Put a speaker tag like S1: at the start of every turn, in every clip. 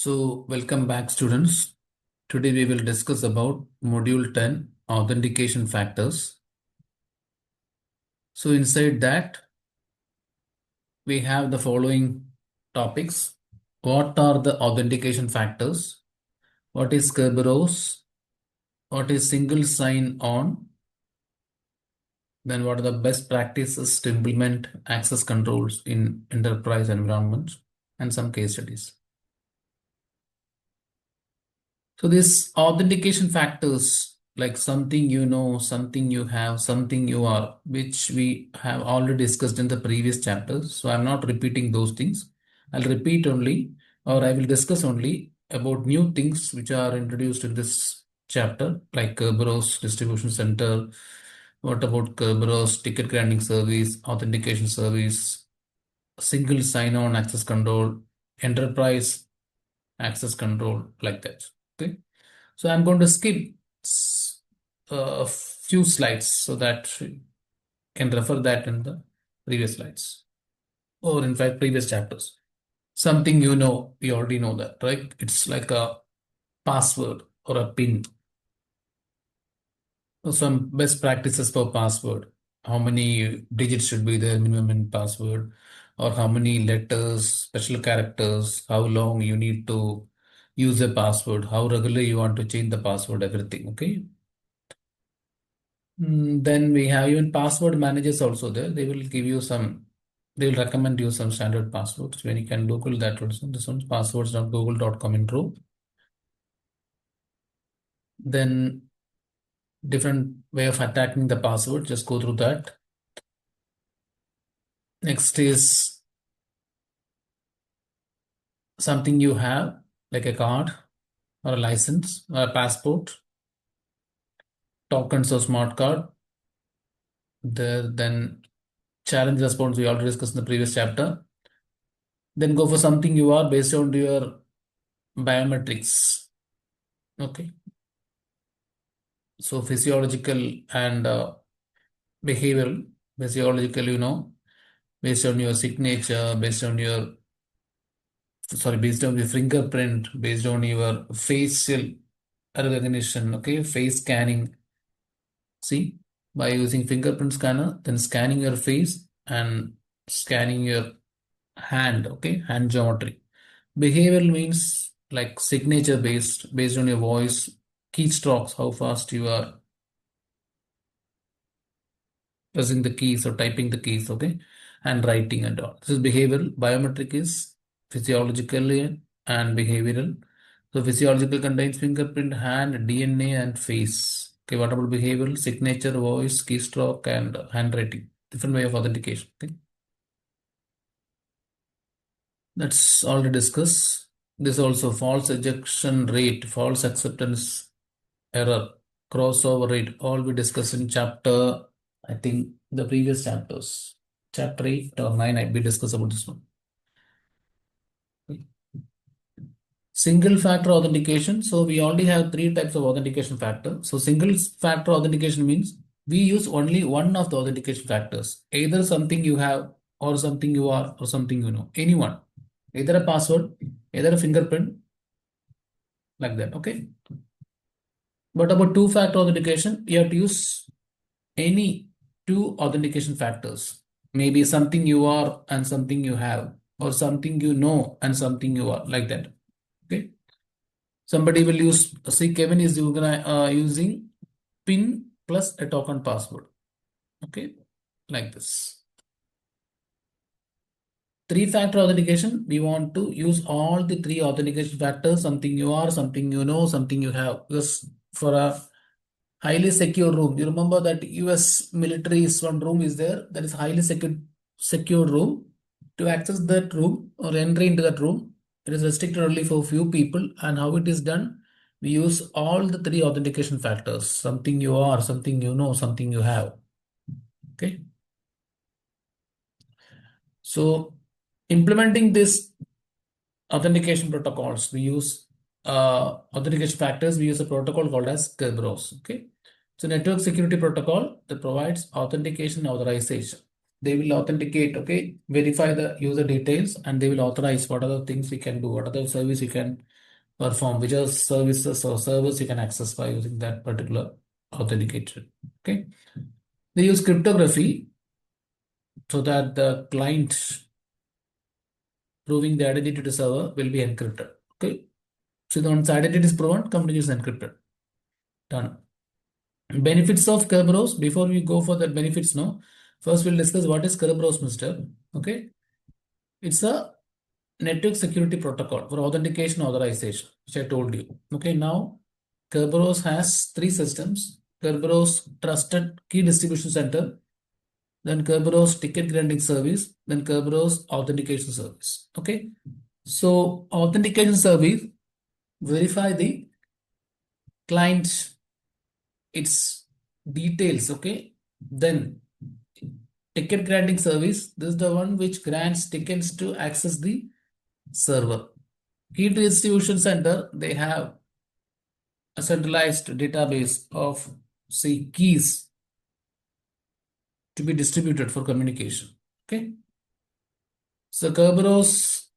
S1: So welcome back students. Today we will discuss about module 10 authentication factors. So inside that we have the following topics. What are the authentication factors? What is Kerberos? What is single sign on? Then what are the best practices to implement access controls in enterprise environments and some case studies. So these authentication factors, like something you know, something you have, something you are, which we have already discussed in the previous chapters. So I'm not repeating those things. I'll repeat only, or I will discuss only about new things which are introduced in this chapter, like Kerberos distribution center. What about Kerberos ticket granting service, authentication service, single sign-on access control, enterprise access control, like that. Okay. So I'm going to skip a few slides so that you can refer that in the previous slides or in fact previous chapters. Something you know, you already know that, right? It's like a password or a PIN. So some best practices for password. How many digits should be there minimum in password, or how many letters, special characters, how long you need to use a password, how regularly you want to change the password, everything. Okay. Then we have even password managers also there. They will give you some, they will recommend you some standard passwords when you can Google that also. This one's passwords.google.com intro. Then different way of attacking the password. Just go through that. Next is something you have, like a card or a license or a passport, tokens or smart card. Then challenge response we already discussed in the previous chapter. Then go for something you are based on your biometrics. Okay. So physiological and behavioral. Physiological, based on your signature, based on your fingerprint, based on your facial recognition, okay, face scanning. See, by using fingerprint scanner, then scanning your face and scanning your hand, okay, hand geometry. Behavioral means like signature based on your voice, keystrokes, how fast you are pressing the keys or typing the keys, okay, and writing and all. This is behavioral. Biometric is physiological and behavioral. So physiological contains fingerprint, hand, DNA, and face. Okay, what about behavioral? Signature, voice, keystroke, and handwriting. Different way of authentication. Okay, that's already discussed. This also false ejection rate, false acceptance error, crossover rate. All we discussed in chapter, I think, the previous chapters. Chapter 8 or 9, I will discuss about this one. Single factor authentication. So we already have three types of authentication factor. So single factor authentication means we use only one of the authentication factors, either something you have or something you are or something you know, anyone, either a password, either a fingerprint, like that. Okay. But about two-factor authentication, you have to use any two authentication factors. Maybe something you are and something you have, or something you know and something you are, like that. Okay. Somebody will use, see, Kevin is using PIN plus a token password. Okay. Like this. Three-factor authentication, we want to use all the three authentication factors, something you are, something you know, something you have. Because for a highly secure room. You remember that US military is one room is there that is highly secure room. To access that room or entry into that room, it is restricted only for few people. And how it is done? We use all the three authentication factors. Something you are, something you know, something you have. Okay. So implementing this authentication protocols, we use authentication factors. We use a protocol called as Kerberos. Okay. So network security protocol that provides authentication authorization. They will authenticate, okay, verify the user details, and they will authorize what are the things we can do, what are the service we can perform, which are services or servers you can access by using that particular authenticator. Okay. They use cryptography so that the client proving the identity to server will be encrypted. Okay. So once identity is proven, communication is encrypted. Done. Benefits of Kerberos. Before we go for the benefits now, first we'll discuss what is Kerberos, Mister. Okay. It's a network security protocol for authentication authorization, which I told you. Okay. Now, Kerberos has three systems. Kerberos Trusted Key Distribution Center, then Kerberos Ticket Granting Service, then Kerberos Authentication Service. Okay. So, authentication service verify the client its details. Okay. Then ticket granting service, this is the one which grants tickets to access the server. Key distribution center, they have a centralized database of say keys to be distributed for communication. Okay. So Kerberos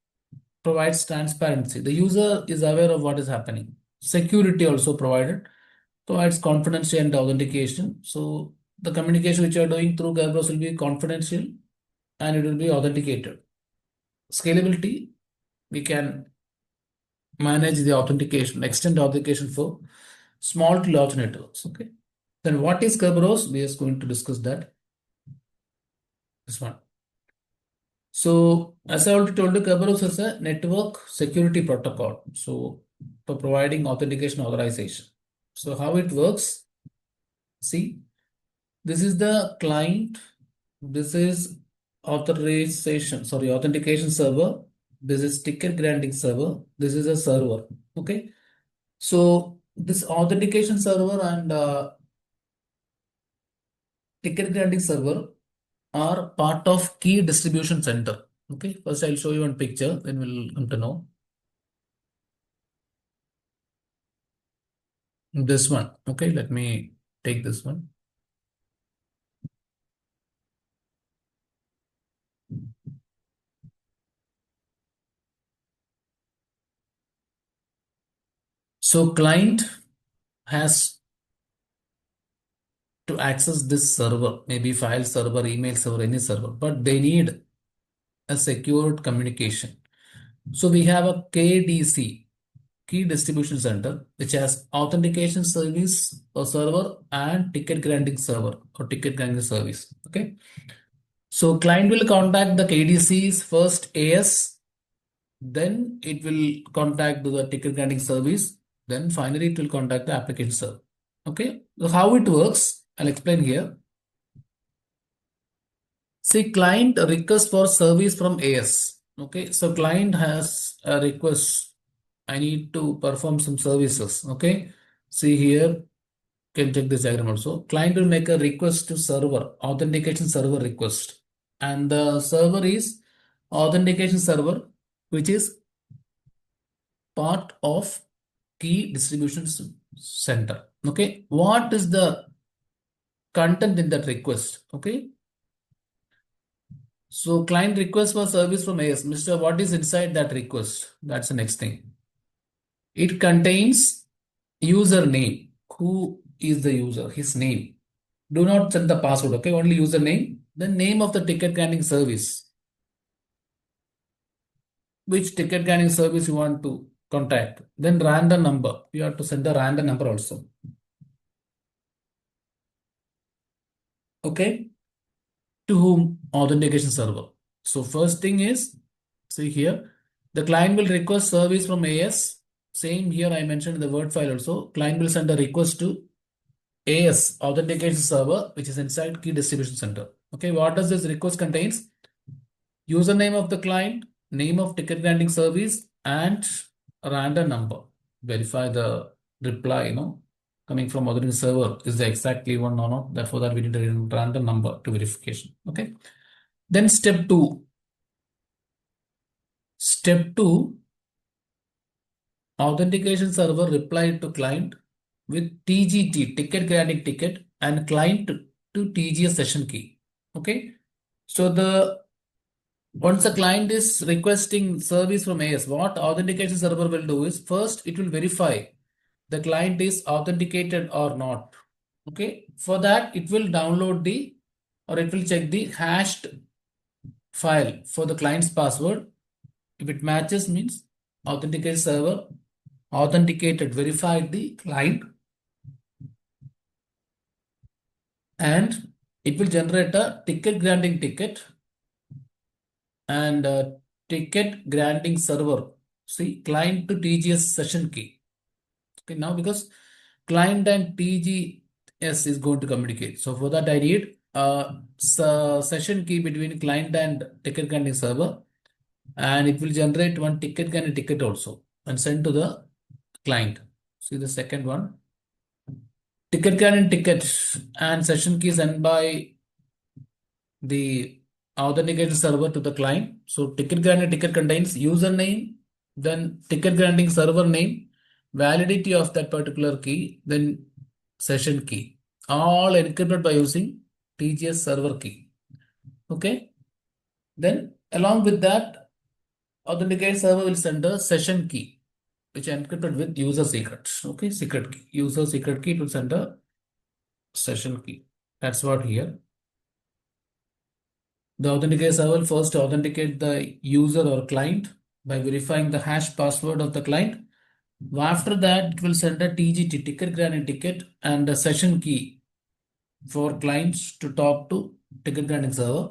S1: provides transparency. The user is aware of what is happening. Security also provides confidentiality and authentication. So the communication which you are doing through Kerberos will be confidential and it will be authenticated. Scalability, we can manage the authentication, extend authentication for small to large networks. Okay. Then what is Kerberos? We are going to discuss that. This one. So as I already told you, Kerberos is a network security protocol. So for providing authentication authorization. So how it works? See, this is the client. This is authentication server. This is ticket granting server. This is a server. Okay. So this authentication server and ticket granting server are part of key distribution center. Okay. First, I'll show you one picture, then we'll come to know. This one. Okay. Let me take this one. So client has to access this server, maybe file server, email server, any server, but they need a secured communication. So we have a KDC, key distribution center, which has authentication service or server and ticket granting server or ticket granting service. Okay. So client will contact the KDC's first AS, then it will contact the ticket granting service, then finally it will contact the application server. Okay. So how it works, I'll explain here. See, client request for service from AS. Okay. So client has a request. I need to perform some services. Okay. See here, can check this diagram also. Client will make a request to server, authentication server request. And the server is authentication server, which is part of key distribution center. Okay. What is the content in that request? Okay. So client request for service from AS. Mr. What is inside that request? That's the next thing. It contains username. Who is the user? His name. Do not send the password. Okay. Only username. Then name of the ticket granting service. Which ticket granting service you want to contact. Then random number. You have to send the random number also. Okay. To whom? Authentication server. So first thing is, see here, the client will request service from AS. Same here I mentioned in the Word file also. Client will send a request to AS, authentication server, which is inside key distribution center. Okay, what does this request contains? Username of the client, name of ticket granting service, and a random number. Verify the reply, coming from authentication server is the exactly one or not. Therefore, that we need a random number to verification. Okay. Then step two. Step two, authentication server replied to client with TGT, ticket granting ticket, and client to TGS session key. Okay. So the Once a client is requesting service from AS, what authentication server will do is first it will verify the client is authenticated or not. Okay. For that, it will download the or it will check the hashed file for the client's password. If it matches, means authenticated server authenticated, verified the client, and it will generate a ticket granting ticket and ticket granting server. See, client to TGS session key. Okay, now because client and TGS is going to communicate. So for that, I need a session key between client and ticket granting server, and it will generate one ticket granting ticket also and send to the client. See the second one. Ticket granting ticket and session key sent by the authentication server to the client. So ticket granting ticket contains username, then ticket granting server name, validity of that particular key, then session key. All encrypted by using TGS server key. Okay. Then along with that, authentication server will send a session key, which is encrypted with user secret. Okay, secret key. User secret key will send a session key. That's what here. The authenticator server will first authenticate the user or client by verifying the hash password of the client. After that, it will send a TGT, ticket granting ticket, and a session key for clients to talk to ticket granting server.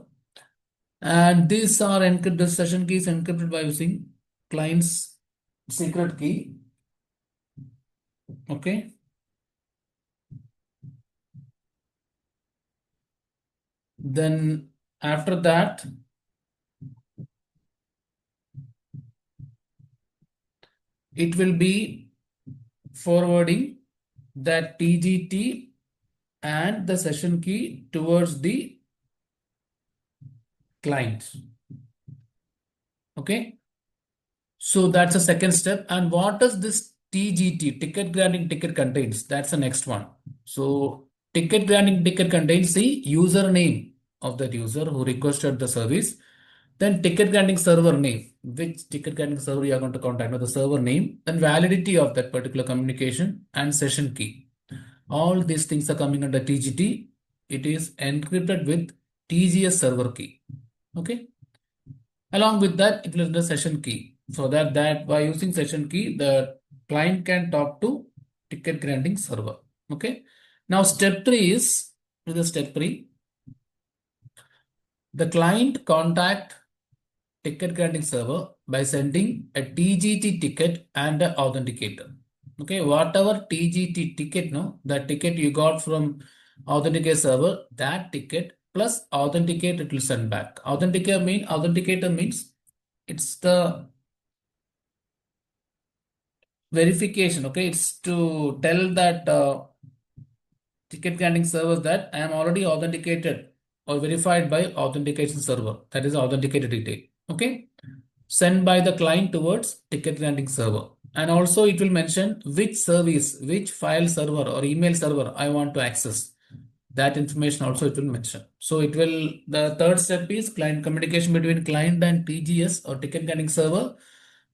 S1: And these are encrypted, the session key is encrypted by using client's secret key. Okay. Then after that, it will be forwarding that TGT and the session key towards the client. Okay. So that's the second step. And what does this TGT, ticket granting ticket, contains? That's the next one. So ticket granting ticket contains the username of that user who requested the service. Then ticket granting server name, which ticket granting server you are going to contact, the server name, then validity of that particular communication and session key. All these things are coming under TGT. It is encrypted with TGS server key. Okay. Along with that, it will the session key. So that by using session key, the client can talk to ticket granting server. Okay. Now step 3 is with the step 3. The client contact ticket granting server by sending a TGT ticket and an authenticator. Okay, whatever TGT ticket, no, that ticket you got from authenticator server, that ticket plus authenticate it will send back. Authenticator means it's the verification. Okay, it's to tell that ticket granting servers that I am already authenticated or verified by authentication server. That is authenticated detail. Okay, sent by the client towards ticket granting server. And also it will mention which service, which file server or email server I want to access. That information also it will mention. So it will, the third step is client communication between client and TGS or ticket granting server.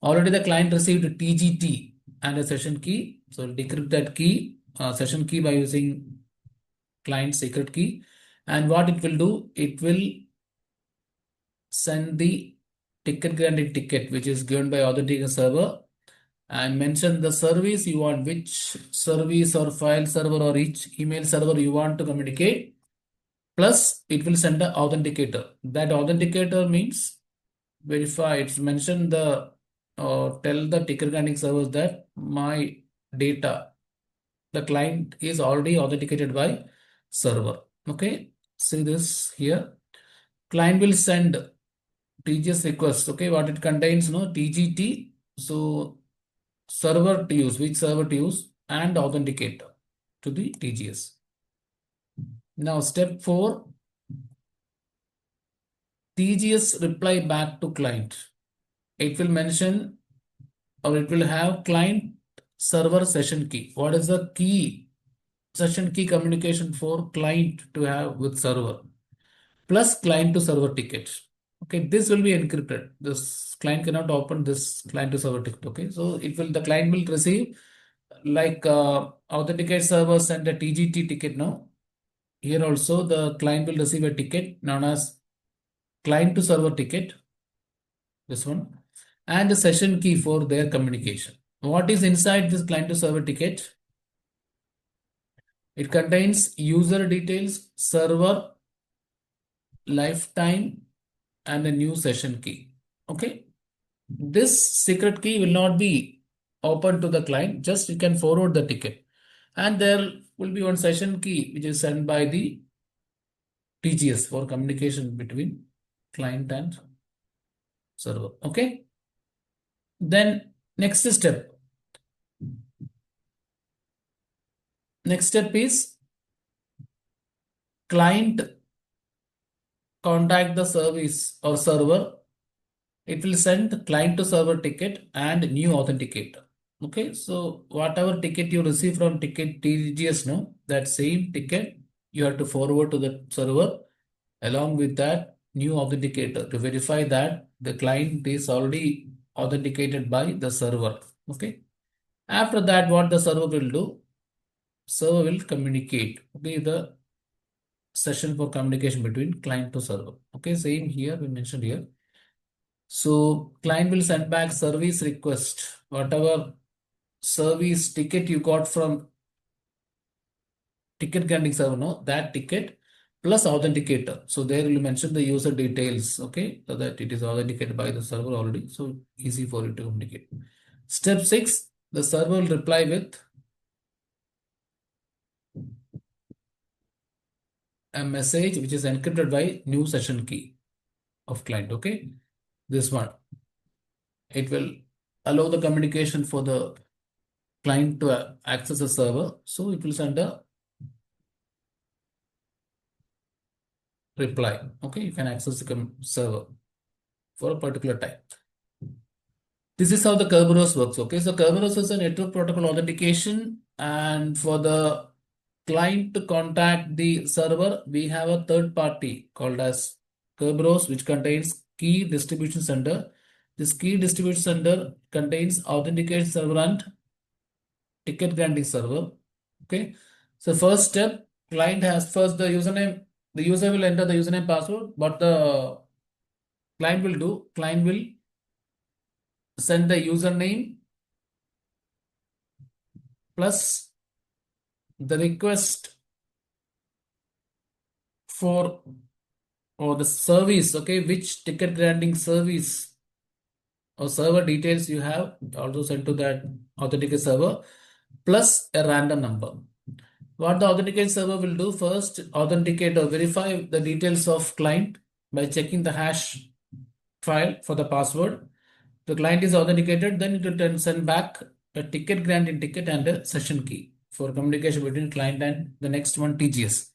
S1: Already the client received TGT and a session key. So decrypt that key, session key by using client secret key. And what it will do, it will send the ticket granting ticket, which is given by authentication server, and mention the service you want, which service or file server or each email server you want to communicate. Plus, it will send the authenticator. That authenticator means verify. It's mentioned the tell the ticket granting servers that my data, the client is already authenticated by server. Okay, see this here. Client will send TGS request. Okay, what it contains, no TGT. So server to use, which server to use, and authenticator to the TGS. Now step 4, TGS reply back to client. It will mention or it will have client server session key. What is the key? Session key communication for client to have with server plus client to server ticket. Okay, this will be encrypted. This client cannot open this client to server ticket. Okay, so the client will receive like authenticate server send a TGT ticket now. Here also the client will receive a ticket known as client to server ticket, this one, and the session key for their communication. What is inside this client to server ticket? It contains user details, server, lifetime, and a new session key. Okay. This secret key will not be open to the client, just you can forward the ticket. And there will be one session key which is sent by the TGS for communication between client and server. Okay. Then next step. Next step is client contact the service or server. It will send client to server ticket and new authenticator. Okay, so whatever ticket you receive from ticket TGS, no, that same ticket you have to forward to the server along with that new authenticator to verify that the client is already authenticated by the server. Okay. After that, what the server will do? Server will communicate. Okay, the session for communication between client to server. Okay, same here we mentioned here. So client will send back service request, whatever service ticket you got from ticket granting server, no, that ticket plus authenticator. So there you mention the user details, okay, so that it is authenticated by the server already. So easy for you to communicate. Step 6, the server will reply with a message which is encrypted by new session key of client. Okay, this one, it will allow the communication for the client to access the server. So it will send a reply. Okay, you can access the server for a particular time. This is how the Kerberos works. Okay, so Kerberos is a network protocol authentication, and for the client to contact the server, we have a third party called as Kerberos, which contains key distribution center. This key distribution center contains authentication server and ticket granting server. Okay, so first step, client has first the username. The user will enter the username password. What the client will do? Client will send the username plus the request for or the service, okay, which ticket granting service or server details you have also sent to that authenticate server plus a random number. What the authenticate server will do first, authenticate or verify the details of client by checking the hash file for the password. The client is authenticated, then it will send back a ticket granting ticket and a session key for communication between client and the next one TGS.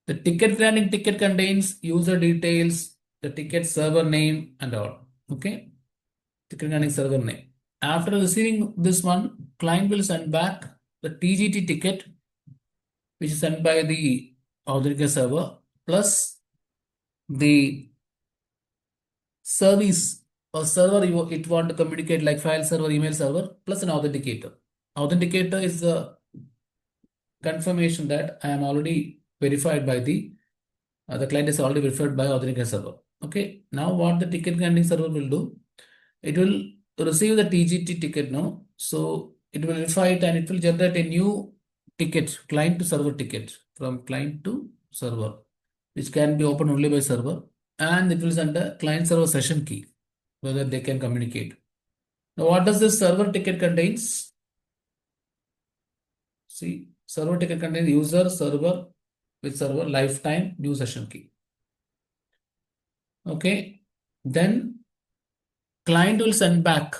S1: The ticket granting ticket contains user details, the ticket server name and all. Okay. Ticket granting server name. After receiving this one, client will send back the TGT ticket, which is sent by the authenticator server, plus the service or server it want to communicate like file server, email server, plus an authenticator. Authenticator is the confirmation that I am already verified by the client is already verified by authenticator server. Okay. Now what the ticket granting server will do? It will receive the TGT ticket now. So it will verify it and it will generate a new ticket, client to server ticket from client to server, which can be opened only by server, and it will send a client server session key whether they can communicate. Now, what does this server ticket contains? See, server ticket contains user, server, with server, lifetime, new session key. Okay. Then client will send back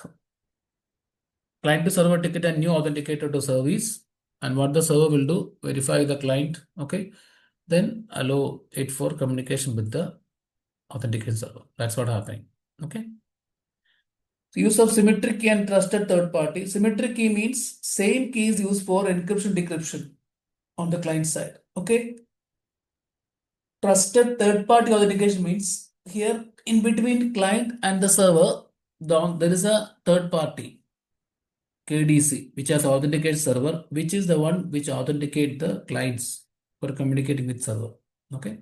S1: client to server ticket and new authenticator to service. And what the server will do, verify the client. Okay. Then allow it for communication with the authentication server. That's what happening. Okay. So use of symmetric key and trusted third party. Symmetric key means same key is used for encryption decryption on the client side. Okay. Trusted third party authentication means here in between client and the server, there is a third party, KDC, which has authenticated server, which is the one which authenticate the clients for communicating with server. Okay.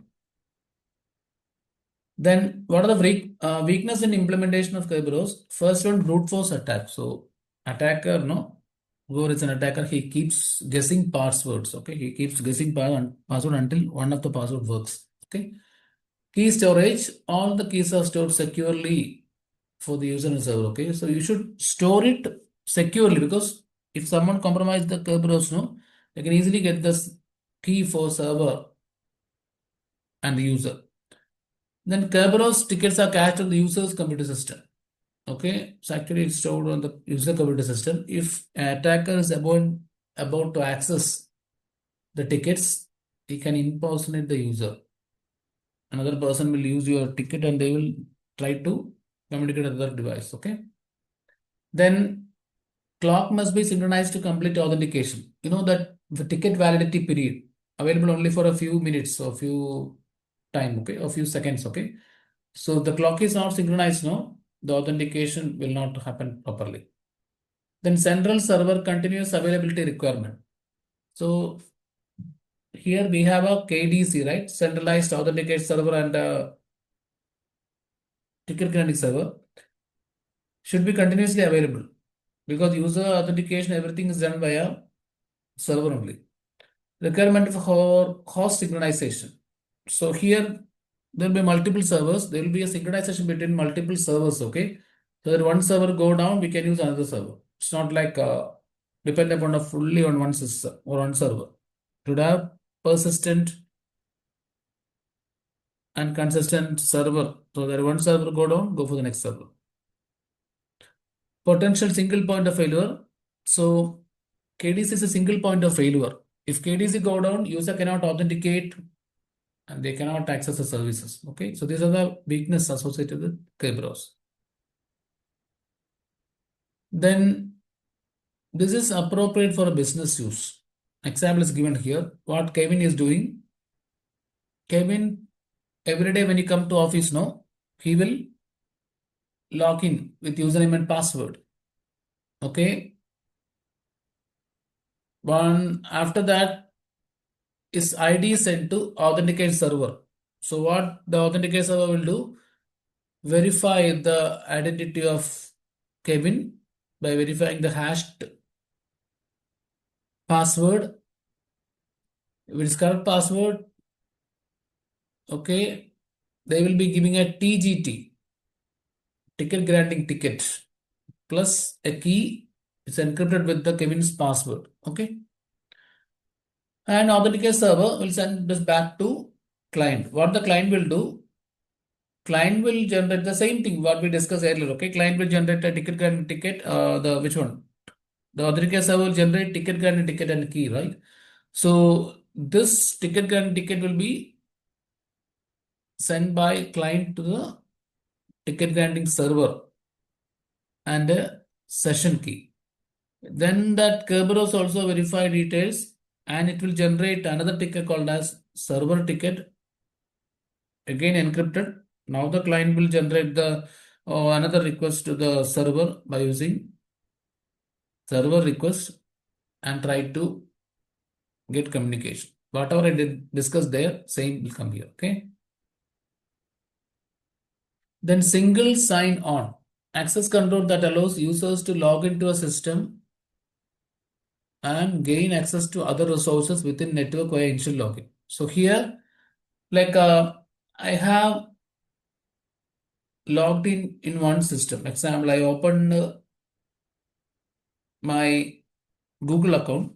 S1: Then what are the weakness in implementation of Kerberos? First one, brute force attack. So attacker, no, whoever is an attacker, he keeps guessing passwords. Okay, he keeps guessing password until one of the password works. Okay. Key storage, all the keys are stored securely for the user and server. Okay, so you should store it securely, because if someone compromise the Kerberos, no, they can easily get this key for server and the user. Then Kerberos tickets are cached on the user's computer system. Okay, so actually it's stored on the user computer system. If an attacker is about to access the tickets, he can impersonate the user. Another person will use your ticket and they will try to communicate with other device. Okay. Then clock must be synchronized to complete authentication. You know that the ticket validity period available only for a few minutes or few time. Okay, a few seconds. Okay. So the clock is not synchronized now, the authentication will not happen properly. Then central server continuous availability requirement. So here we have a KDC, right? Centralized authenticated server and ticket granting server should be continuously available, because user authentication, everything is done via server only. Requirement for host synchronization. So here there will be multiple servers. There will be a synchronization between multiple servers. Okay, so that one server go down, we can use another server. It's not like depend upon fully on one system or one server. To have persistent and consistent server, so that one server go down, go for the next server. Potential single point of failure. So KDC is a single point of failure. If KDC go down, user cannot authenticate and they cannot access the services. Okay, so these are the weakness associated with Kerberos. Then this is appropriate for a business use. Example is given here. What Kevin is doing. Kevin, every day when he come to office now, he will log in with username and password. Okay. One after that, his ID is sent to authenticate server. So what the authenticate server will do? Verify the identity of Kevin by verifying the hashed password. With his correct password, okay, they will be giving a TGT, ticket granting ticket, plus a key. It's encrypted with the Kevin's password. Okay. And authenticate server will send this back to client. What the client will do? Client will generate the same thing what we discussed earlier. Okay. Client will generate a ticket granting ticket. The which one? The authenticate server will generate ticket granting ticket and key, right? So this ticket granting ticket will be sent by client to the ticket granting server and a session key. Then that Kerberos also verify details and it will generate another ticket called as server ticket, again encrypted. Now the client will generate the another request to the server by using server request and try to get communication. Whatever I did discuss there, same will come here. Okay. Then single sign on, access control that allows users to log into a system and gain access to other resources within network via initial login. So here, like I have logged in one system. Example, I opened my Google account.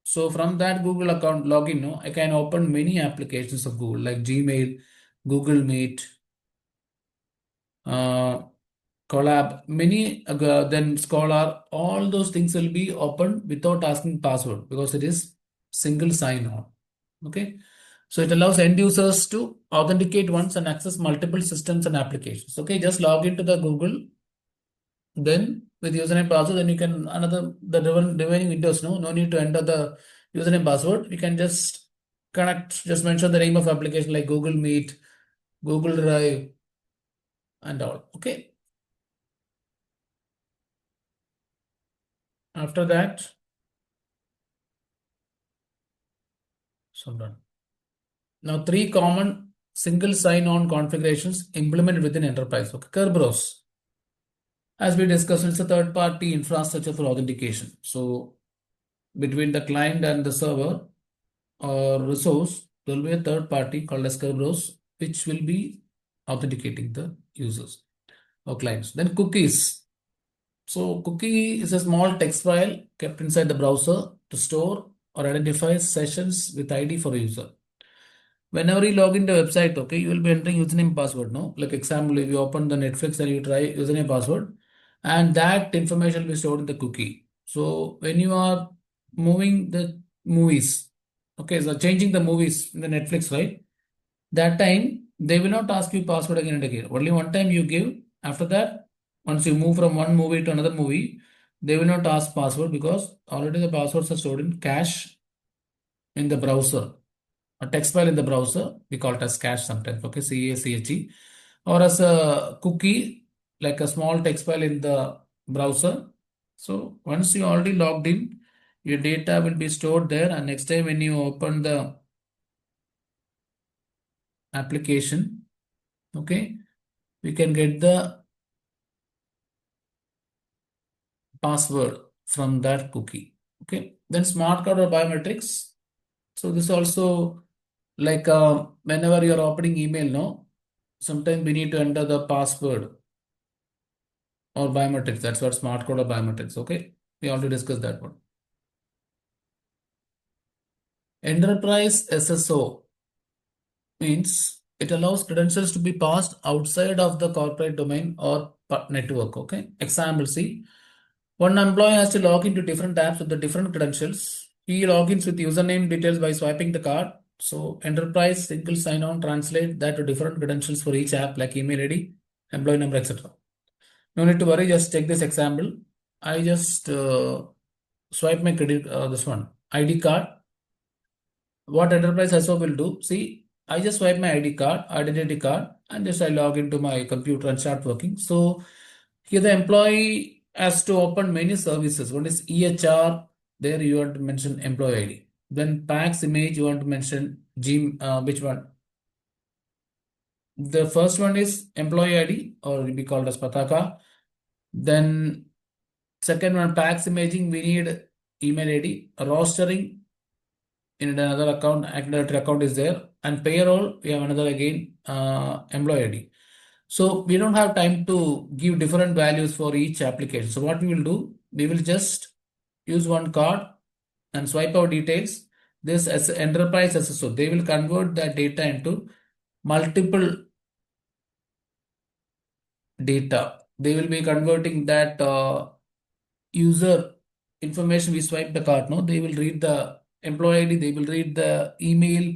S1: So from that Google account login, no, I can open many applications of Google like Gmail, Google Meet, uh, Collab, many then Scholar. All those things will be opened without asking password because it is single sign on. Okay. So it allows end users to authenticate once and access multiple systems and applications. Okay, just log into the Google, then with username password, then you can the remaining windows. No need to enter the username password. You can just connect, just mention the name of application like Google Meet, Google Drive, and all. Okay. After that, so done. Now, three common single sign-on configurations implemented within enterprise. Okay, Kerberos, as we discussed, it's a third-party infrastructure for authentication. So, between the client and the server or resource, there will be a third party called as Kerberos, which will be authenticating the users or clients. Then cookies. So, cookie is a small text file kept inside the browser to store or identify sessions with ID for a user. Whenever you log into a website, okay, you will be entering username password, no? Like example, if you open the Netflix and you try username password, and that information will be stored in the cookie. So when you are moving the movies, okay, so changing the movies in the Netflix, right? That time they will not ask you password again and again. Only one time you give. After that, once you move from one movie to another movie, they will not ask password because already the passwords are stored in cache in the browser, a text file in the browser. We call it as cache sometimes, okay, cache, or as a cookie, like a small text file in the browser. So once you already logged in, your data will be stored there, and next time when you open the application, okay, we can get the password from that cookie. Okay, then smart card or biometrics. So this also, like whenever you're opening email, no, sometimes we need to enter the password or biometrics. That's what smart code or biometrics. Okay, we already discussed that one. Enterprise SSO means it allows credentials to be passed outside of the corporate domain or network. Okay, example, see, one employee has to log into different apps with the different credentials. He logins with username details by swiping the card. So enterprise single sign-on translate that to different credentials for each app like email ID, employee number, etc. No need to worry. Just take this example. I just swipe my credit this one ID card. What enterprise SO will do? See, I just swipe my ID card, identity card, and just I log into my computer and start working. So here the employee has to open many services. One is EHR. There you want to mention employee ID. Then PAX image you want to mention G. Which one? The first one is employee ID, or will be called as Pataka. Then second one, PAX imaging, we need email ID. Rostering in another account, active directory account is there. And payroll, we have another again, employee ID. So we don't have time to give different values for each application. So what we will do, we will just use one card and swipe our details. This as enterprise SSO, they will convert that data into multiple data. They will be converting that user information. We swipe the card, no, they will read the employee ID, they will read the email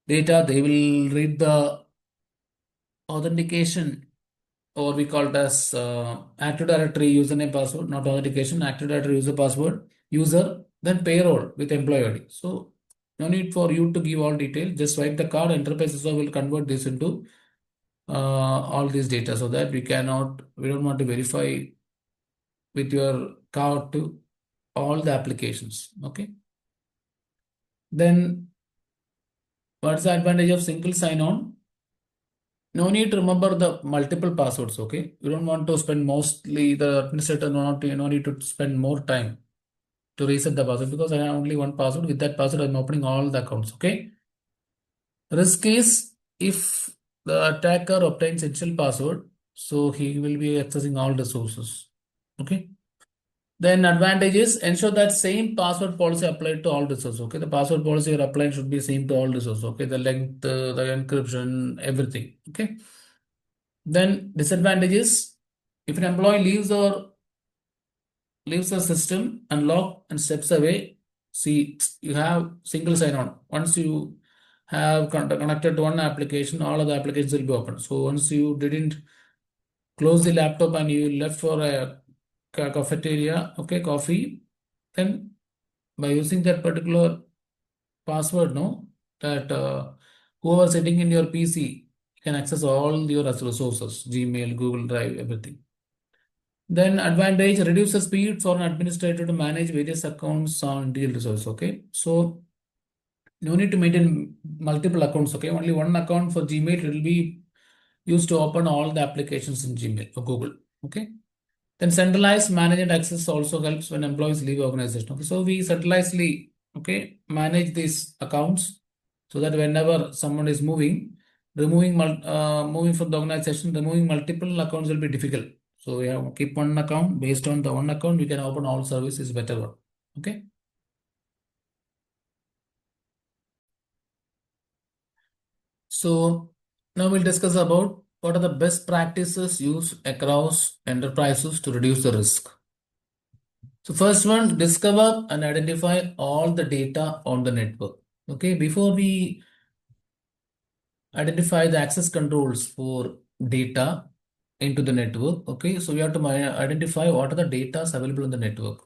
S1: data, they will read the authentication, or we call it as active directory username password, not authentication, active directory user password, user, then payroll with employee ID. So no need for you to give all detail. Just swipe the card. Enterprise also will convert this into all these data, so that we don't want to verify with your card to all the applications. Okay. Then what's the advantage of single sign-on? No need to remember the multiple passwords. Okay, you don't want to spend mostly the administrator. No need to spend more time to reset the password because I have only one password. With that password, I'm opening all the accounts. Okay. Risk is if the attacker obtains initial password, so he will be accessing all the sources. Okay. Then advantage is ensure that same password policy applied to all resources. Okay, the password policy you're applying should be same to all resources. Okay, the length, the encryption, everything. Okay. Then disadvantage is if an employee leaves the system and log and steps away. See, you have single sign-on. Once you have connected to one application, all of the applications will be open. So once you didn't close the laptop and you left for a cafeteria, okay, coffee, then by using that particular password, no, that whoever sitting in your PC can access all your resources, Gmail, Google Drive, everything. Then advantage, reduce the speed for an administrator to manage various accounts on deal resource. Okay. So no need to maintain multiple accounts. Okay. Only one account for Gmail will be used to open all the applications in Gmail or Google. Okay. Then centralized management access also helps when employees leave organization. Okay. So we centralizedly, okay, manage these accounts so that whenever someone is moving, moving from the organization, removing multiple accounts will be difficult. So we have to keep one account. Based on the one account, we can open all services better one. Okay. So now we'll discuss about what are the best practices used across enterprises to reduce the risk. So first one, discover and identify all the data on the network. Okay, before we identify the access controls for data into the network. Okay, so we have to identify what are the data available on the network.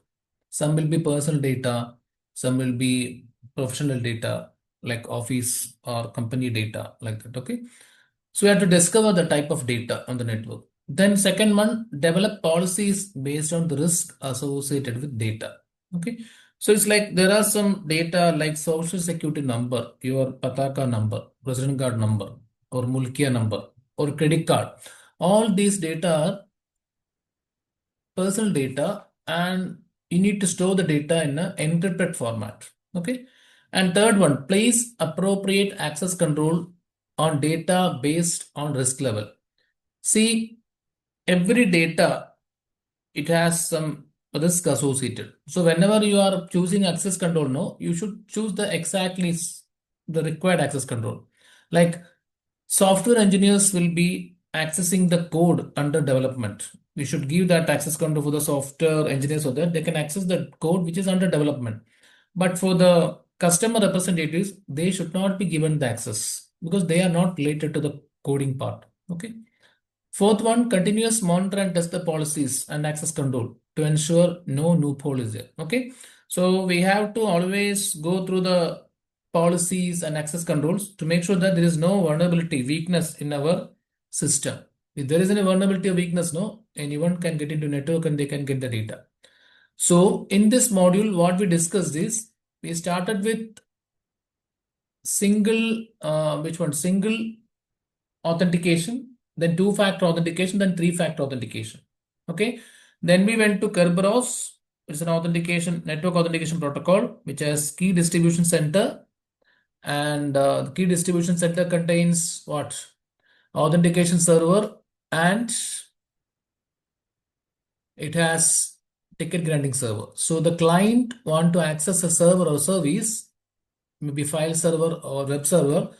S1: Some will be personal data, some will be professional data like office or company data like that. Okay, so we have to discover the type of data on the network. Then second one, develop policies based on the risk associated with data. Okay, so it's like there are some data like social security number, your Pataka number, resident card number, or Mulkia number, or credit card. All these data are personal data, and you need to store the data in an encrypted format. Okay. And third one, place appropriate access control on data based on risk level. See, every data, it has some risk associated. So whenever you are choosing access control, no, you should choose the exactly the required access control. Like software engineers will be accessing the code under development. We should give that access control for the software engineers so that they can access the code which is under development. But for the customer representatives, they should not be given the access because they are not related to the coding part. Okay. Fourth one, continuous monitor and test the policies and access control to ensure no loophole is there. Okay. So we have to always go through the policies and access controls to make sure that there is no vulnerability, weakness in our system. If there is any vulnerability or weakness, no, anyone can get into network and they can get the data. So in this module, what we discussed is we started with which one? Single authentication, then two-factor authentication, then three-factor authentication. Okay. Then we went to Kerberos. It's an network authentication protocol, which has key distribution center. And the key distribution center contains what? Authentication server, and it has ticket granting server. So the client want to access a server or service, maybe file server or web server,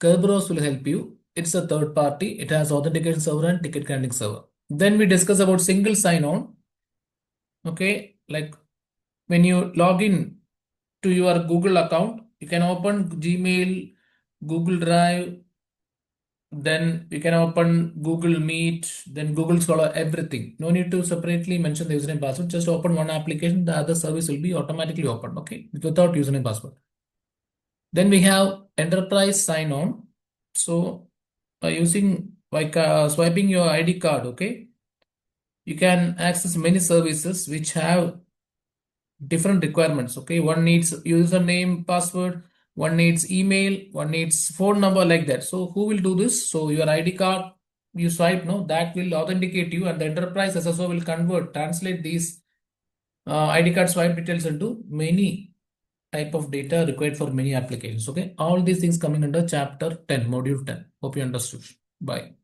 S1: Kerberos will help you. It's a third party. It has authentication server and ticket granting server. Then we discuss about single sign-on. Okay, like when you log in to your Google account, you can open Gmail, Google Drive, then you can open Google Meet, then Google Scholar, everything. No need to separately mention the username password. Just open one application, the other service will be automatically opened. Okay, without username password. Then we have enterprise sign on. So by using like swiping your ID card, okay, you can access many services which have different requirements. Okay, one needs username, password, one needs email, one needs phone number, like that. So who will do this? So your ID card you swipe, no, that will authenticate you, and the enterprise SSO will translate these ID card swipe details into many type of data required for many applications. Okay, all these things coming under chapter 10, module 10. Hope you understood. Bye.